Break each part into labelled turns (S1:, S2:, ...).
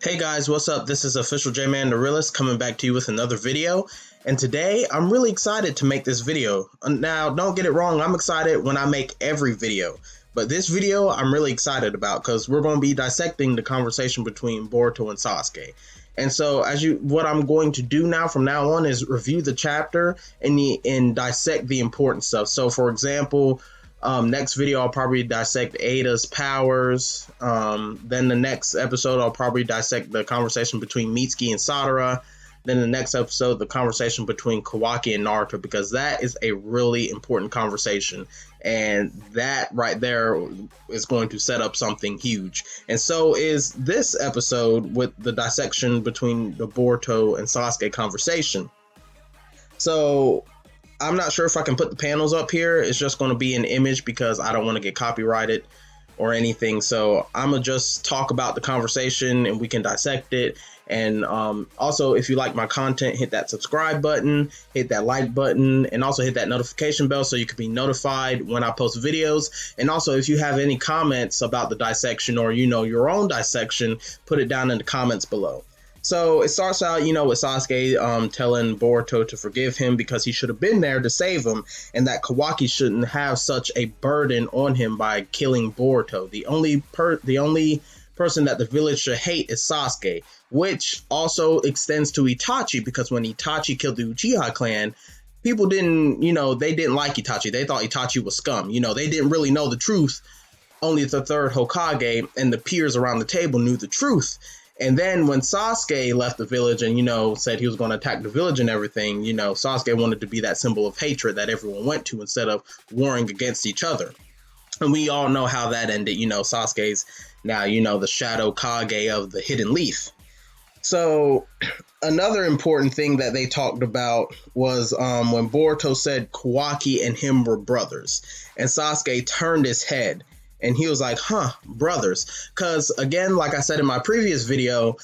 S1: Hey guys, what's up? This is officaljamntherealist coming back to you with another video. And today I'm really excited to make this video. Now, don't get it wrong, I'm excited when I make every video. But this video I'm really excited about because we're going to be dissecting the conversation between Boruto and Sasuke. And so what I'm going to do now from now on is review the chapter and dissect the important stuff. So for example, next video, I'll probably dissect Ada's powers. Then the next episode, I'll probably dissect the conversation between Mitsuki and Sadara. Then the next episode, the conversation between Kawaki and Naruto, because that is a really important conversation. And that right there is going to set up something huge. And so is this episode with the dissection between the Boruto and Sasuke conversation. So I'm not sure if I can put the panels up here. It's just going to be an image because I don't want to get copyrighted or anything. So I'm going to just talk about the conversation and we can dissect it. And also, if you like my content, hit that subscribe button, hit that like button, and also hit that notification bell so you can be notified when I post videos. And also, if you have any comments about the dissection or, your own dissection, put it down in the comments below. So it starts out, with Sasuke telling Boruto to forgive him because he should have been there to save him, and that Kawaki shouldn't have such a burden on him by killing Boruto. The only person that the village should hate is Sasuke, which also extends to Itachi, because when Itachi killed the Uchiha clan, people didn't like Itachi. They thought Itachi was scum. They didn't really know the truth. Only the third Hokage and the peers around the table knew the truth. And then when Sasuke left the village and, said he was going to attack the village and everything, Sasuke wanted to be that symbol of hatred that everyone went to instead of warring against each other. And we all know how that ended. Sasuke's now, the Shadow Kage of the Hidden Leaf. So another important thing that they talked about was when Boruto said Kawaki and him were brothers. And Sasuke turned his head. And he was like, brothers. Because, again, like I said in my previous video,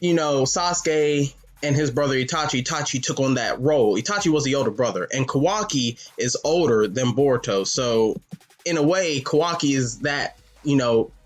S1: Sasuke and his brother Itachi took on that role. Itachi was the older brother, and Kawaki is older than Boruto. So, in a way, Kawaki is that,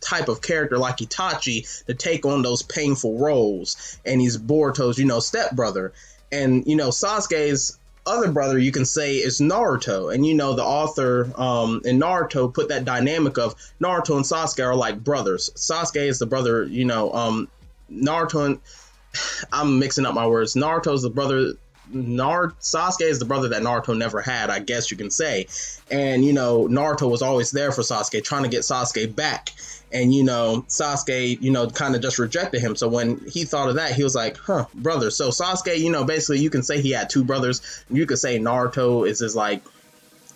S1: type of character like Itachi to take on those painful roles. And he's Boruto's, stepbrother. And, Sasuke's other brother, you can say, is Naruto. And the author in Naruto put that dynamic of Naruto and Sasuke are like brothers. Sasuke is the brother, Naruto and I'm mixing up my words. Naruto's the brother. Sasuke is the brother that Naruto never had, I guess you can say. And Naruto was always there for Sasuke, trying to get Sasuke back. And Sasuke kind of just rejected him. So when he thought of that, he was like, brother. So Sasuke, basically you can say he had two brothers. You could say Naruto is his, like,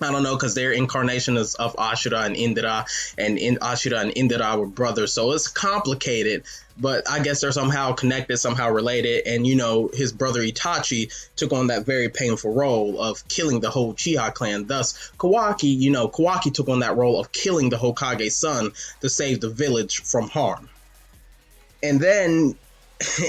S1: I don't know, because their incarnation is of Ashura and Indra, and Ashura and Indra were brothers. So it's complicated, but I guess they're somehow connected, somehow related. And, his brother Itachi took on that very painful role of killing the whole Uchiha clan. Thus, Kawaki took on that role of killing the Hokage's son to save the village from harm. And then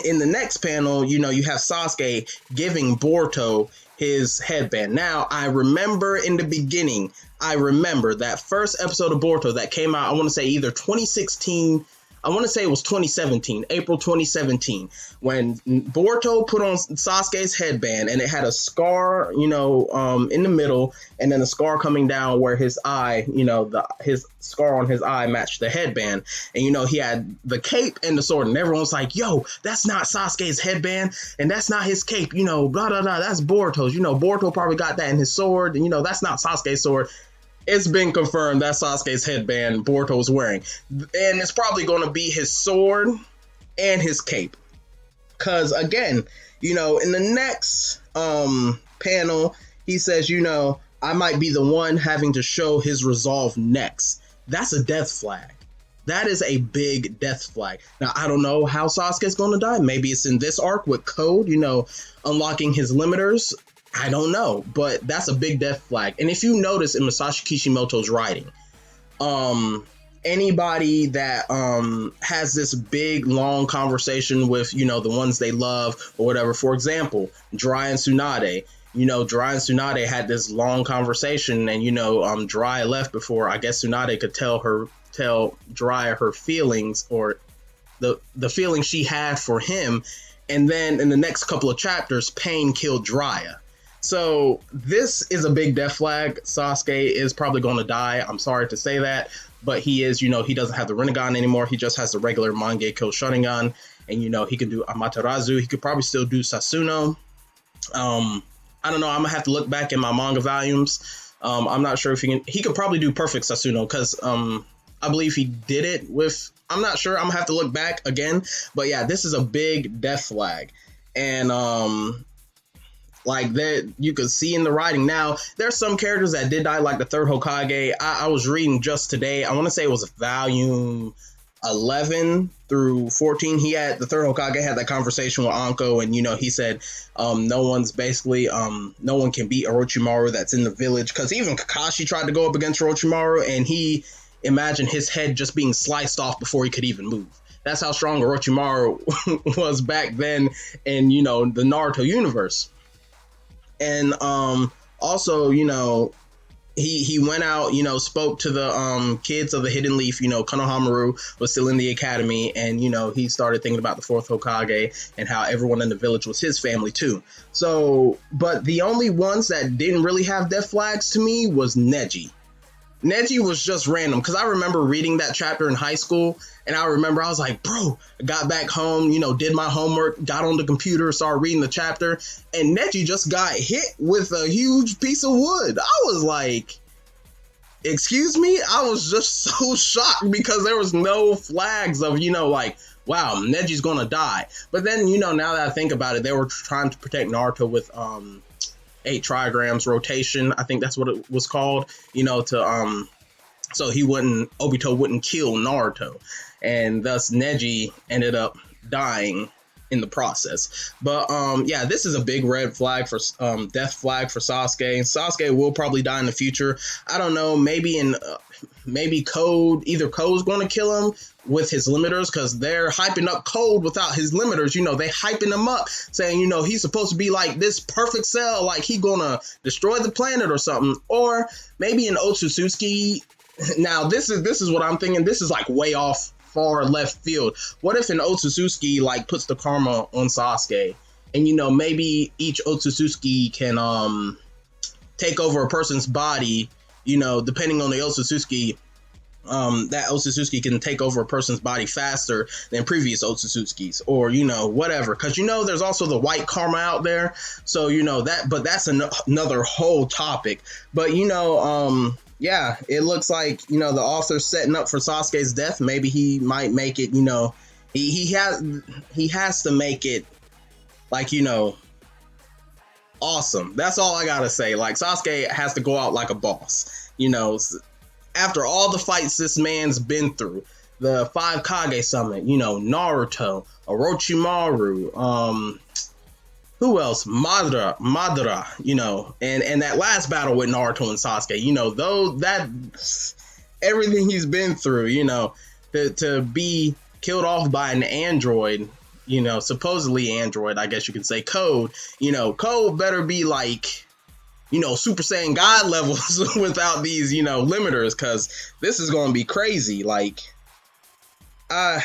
S1: in the next panel, you have Sasuke giving Boruto his headband. Now, I remember in the beginning, that first episode of Boruto that came out, I want to say either 2016, I want to say it was 2017, April 2017, when Boruto put on Sasuke's headband and it had a scar, in the middle, and then a scar coming down where his eye, his scar on his eye matched the headband. And, he had the cape and the sword, and everyone's like, yo, that's not Sasuke's headband, and that's not his cape, blah, blah, blah, that's Boruto's. Boruto probably got that in his sword, and, that's not Sasuke's sword. It's been confirmed that's Sasuke's headband Boruto's wearing. And it's probably going to be his sword and his cape. Because, again, in the next panel, he says, I might be the one having to show his resolve next. That's a death flag. That is a big death flag. Now, I don't know how Sasuke's going to die. Maybe it's in this arc with Code, unlocking his limiters. I don't know, but that's a big death flag. And if you notice in Masashi Kishimoto's writing, anybody that has this big, long conversation with, the ones they love or whatever, for example, Dry and Tsunade, Dry and Tsunade had this long conversation, and, Dry left before, I guess, Tsunade could tell Dry her feelings, or the feeling she had for him. And then in the next couple of chapters, Pain killed Jiraiya. So this is a big death flag. Sasuke is probably going to die. I'm sorry to say that, but he is, you know, he doesn't have the Rinnegan anymore. He just has the regular Mangekyo Sharingan, and you know, he can do Amaterasu. He could probably still do Sasuno. I don't know. I'm gonna have to look back in my manga volumes. I'm not sure if he can. He could probably do perfect Sasuno because I believe he did it with. I'm not sure. I'm gonna have to look back again. But yeah, this is a big death flag, and like that you could see in the writing. Now there's some characters that did die, like the third Hokage. I was reading just today. I want to say it was volume 11 through 14. He had the third Hokage had that conversation with Anko, and you know, he said no one can beat Orochimaru that's in the village, because even Kakashi tried to go up against Orochimaru and he imagined his head just being sliced off before he could even move. That's how strong Orochimaru was back then in, you know, the Naruto universe. And also, you know, he went out, you know, spoke to the kids of the Hidden Leaf. You know, Konohamaru was still in the academy, and you know, he started thinking about the fourth Hokage and how everyone in the village was his family too. So, but the only ones that didn't really have death flags to me was Neji. Neji was just random, because I remember reading that chapter in high school, and I remember I was like, bro, I got back home, you know, did my homework, got on the computer, started reading the chapter, and Neji just got hit with a huge piece of wood. I was like, excuse me? I was just so shocked, because there was no flags of, you know, like, wow, Neji's gonna die. But then, you know, now that I think about it, they were trying to protect Naruto with 8 trigrams rotation. I think that's what it was called, you know, to so Obito wouldn't kill Naruto, and thus Neji ended up dying in the process. But yeah, this is a big red flag for death flag for Sasuke. Sasuke will probably die in the future. I don't know, maybe in maybe Code's going to kill him with his limiters, because they're hyping up Code without his limiters. You know, they hyping him up, saying, you know, he's supposed to be like this perfect cell, like he gonna destroy the planet or something. Or maybe in Otsutsuki. Now this is what I'm thinking. This is like way off, far left field. What if an Otsutsuki like puts the karma on Sasuke, and you know, maybe each Otsutsuki can take over a person's body, you know, depending on the Otsutsuki, that Otsutsuki can take over a person's body faster than previous Otsutsukis, or, you know, whatever. Because, you know, there's also the white karma out there. So, you know, but that's another whole topic. But, you know, yeah, it looks like, you know, the author's setting up for Sasuke's death. Maybe he might make it, you know, he has to make it like, you know, awesome. That's all I gotta say. Like, Sasuke has to go out like a boss, you know, after all the fights this man's been through. The 5 Kage summit, you know, Naruto, Orochimaru, who else? Madara, you know, and that last battle with Naruto and Sasuke, you know, though that everything he's been through, you know, to be killed off by an android, you know, supposedly android, I guess you could say, Code, you know, Code better be like, you know, Super Saiyan God levels without these, you know, limiters, because this is going to be crazy. Like, I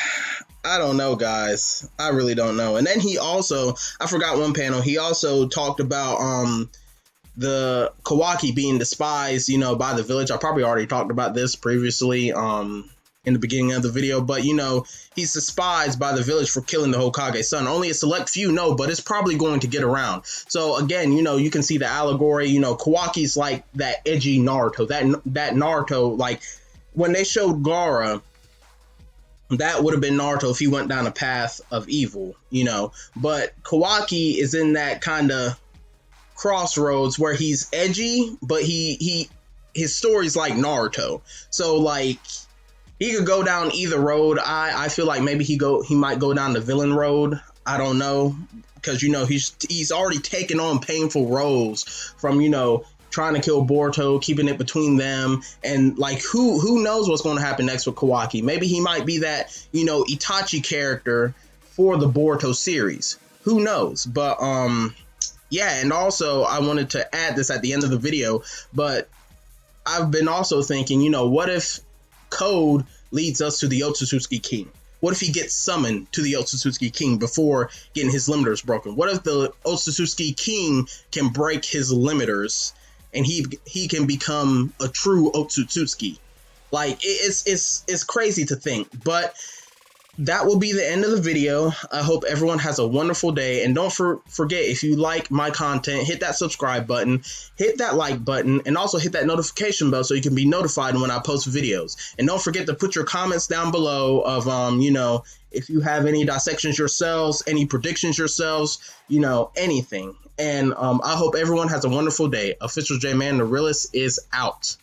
S1: don't know, guys. I really don't know. And then he also, I forgot one panel, he also talked about the Kawaki being despised, you know, by the village. I probably already talked about this previously in the beginning of the video, but, you know, he's despised by the village for killing the Hokage's son. Only a select few know, but it's probably going to get around. So again, you know, you can see the allegory. You know, Kawaki's like that edgy Naruto, that Naruto, like when they showed Gaara, that would have been Naruto if he went down a path of evil, you know. But Kawaki is in that kind of crossroads where he's edgy, but his story's like Naruto. So like, he could go down either road. I feel like maybe he might go down the villain road. I don't know, because, you know, he's already taken on painful roles from, you know, trying to kill Boruto, keeping it between them, and like who knows what's going to happen next with Kawaki. Maybe he might be that, you know, Itachi character for the Boruto series. Who knows? But yeah, and also I wanted to add this at the end of the video, but I've been also thinking, you know, what if Code leads us to the Otsutsuki King? What if he gets summoned to the Otsutsuki King before getting his limiters broken? What if the Otsutsuki King can break his limiters and he can become a true Otsutsuki? Like, it's crazy to think, but that will be the end of the video. I hope everyone has a wonderful day. And don't forget, if you like my content, hit that subscribe button, hit that like button, and also hit that notification bell so you can be notified when I post videos. And don't forget to put your comments down below of, if you have any dissections yourselves, any predictions yourselves, anything. And I hope everyone has a wonderful day. Official J Man, the realist, is out.